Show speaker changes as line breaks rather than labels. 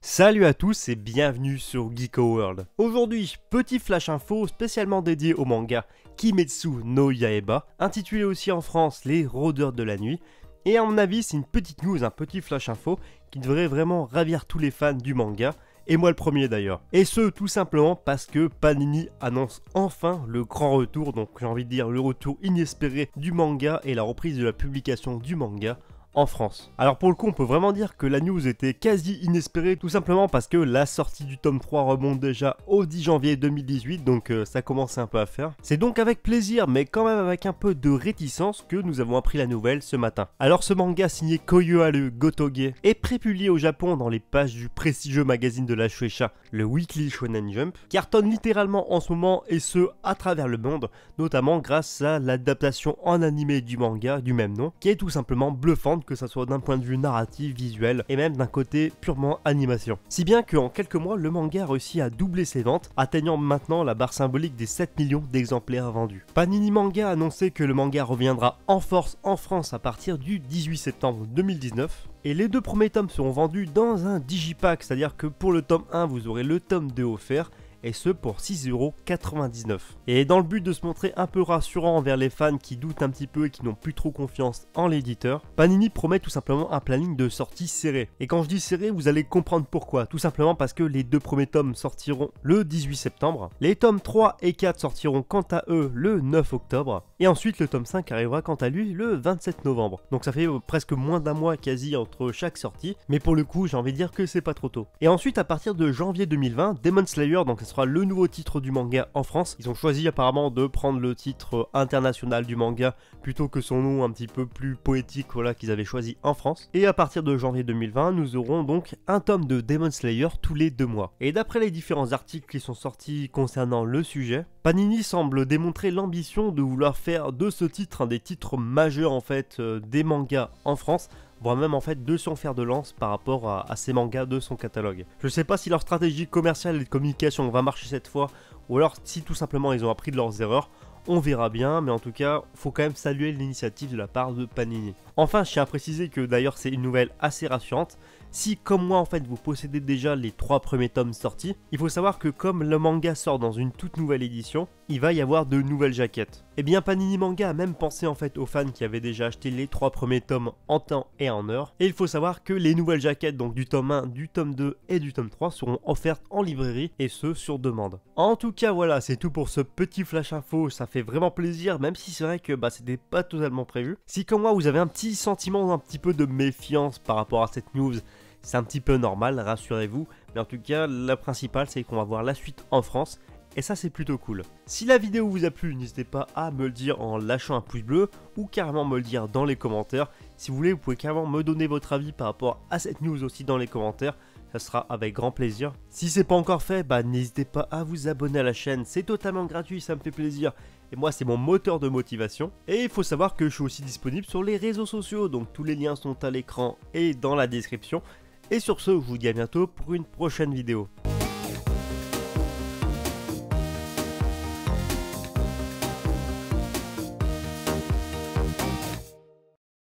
Salut à tous et bienvenue sur Geeko World. Aujourd'hui, petit flash info spécialement dédié au manga Kimetsu no Yaiba, intitulé aussi en France Les Rôdeurs de la Nuit. Et à mon avis, c'est une petite news, un petit flash info qui devrait vraiment ravir tous les fans du manga, et moi le premier d'ailleurs. Et ce, tout simplement parce que Panini annonce enfin le grand retour, donc j'ai envie de dire le retour inespéré du manga et la reprise de la publication du manga en France. Alors pour le coup on peut vraiment dire que la news était quasi inespérée, tout simplement parce que la sortie du tome 3 remonte déjà au 10 janvier 2018, donc ça commençait un peu à faire. C'est donc avec plaisir, mais quand même avec un peu de réticence, que nous avons appris la nouvelle ce matin. Alors ce manga signé Koyoharu Gotoge est prépublié au Japon dans les pages du prestigieux magazine de la Shueisha, le Weekly Shonen Jump, cartonne littéralement en ce moment, et ce à travers le monde, notamment grâce à l'adaptation en animé du manga du même nom, qui est tout simplement bluffante, que ça soit d'un point de vue narratif, visuel et même d'un côté purement animation. Si bien qu'en quelques mois, le manga a réussi à doubler ses ventes, atteignant maintenant la barre symbolique des 7 millions d'exemplaires vendus. Panini Manga a annoncé que le manga reviendra en force en France à partir du 18 septembre 2019. Et les deux premiers tomes seront vendus dans un digipack, c'est-à-dire que pour le tome 1, vous aurez le tome 2 offert, et ce pour 6,99€. Et dans le but de se montrer un peu rassurant envers les fans qui doutent un petit peu et qui n'ont plus trop confiance en l'éditeur, Panini promet tout simplement un planning de sortie serré. Et quand je dis serré, vous allez comprendre pourquoi. Tout simplement parce que les deux premiers tomes sortiront le 18 septembre, les tomes 3 et 4 sortiront quant à eux le 9 octobre, et ensuite le tome 5 arrivera quant à lui le 27 novembre. Donc ça fait presque moins d'un mois quasi entre chaque sortie, mais pour le coup j'ai envie de dire que c'est pas trop tôt. Et ensuite à partir de janvier 2020, Demon Slayer, donc sera le nouveau titre du manga en France. Ils ont choisi apparemment de prendre le titre international du manga plutôt que son nom un petit peu plus poétique, voilà, qu'ils avaient choisi en France. Et à partir de janvier 2020, nous aurons donc un tome de Demon Slayer tous les 2 mois. Et d'après les différents articles qui sont sortis concernant le sujet, Panini semble démontrer l'ambition de vouloir faire de ce titre un des titres majeurs en fait des mangas en France, voire même en fait de son fer de lance par rapport à ces mangas de son catalogue. Je sais pas si leur stratégie commerciale et de communication va marcher cette fois, ou alors si tout simplement ils ont appris de leurs erreurs. On verra bien, mais en tout cas, faut quand même saluer l'initiative de la part de Panini. Enfin, je tiens à préciser que d'ailleurs c'est une nouvelle assez rassurante. Si comme moi en fait vous possédez déjà les 3 premiers tomes sortis, il faut savoir que comme le manga sort dans une toute nouvelle édition, il va y avoir de nouvelles jaquettes. Et bien Panini Manga a même pensé en fait aux fans qui avaient déjà acheté les 3 premiers tomes en temps et en heure. Et il faut savoir que les nouvelles jaquettes, donc du tome 1, du tome 2 et du tome 3, seront offertes en librairie, et ce sur demande. En tout cas voilà, c'est tout pour ce petit flash info, ça fait vraiment plaisir, même si c'est vrai que c'était pas totalement prévu. Si comme moi vous avez un petit sentiment un petit peu de méfiance par rapport à cette news, c'est un petit peu normal, rassurez-vous, mais en tout cas, la principale, c'est qu'on va voir la suite en France, et ça, c'est plutôt cool. Si la vidéo vous a plu, n'hésitez pas à me le dire en lâchant un pouce bleu, ou carrément me le dire dans les commentaires. Si vous voulez, vous pouvez carrément me donner votre avis par rapport à cette news aussi dans les commentaires, ça sera avec grand plaisir. Si c'est pas encore fait, n'hésitez pas à vous abonner à la chaîne, c'est totalement gratuit, ça me fait plaisir. Et moi, c'est mon moteur de motivation. Et il faut savoir que je suis aussi disponible sur les réseaux sociaux, donc tous les liens sont à l'écran et dans la description. Et sur ce, je vous dis à bientôt pour une prochaine vidéo.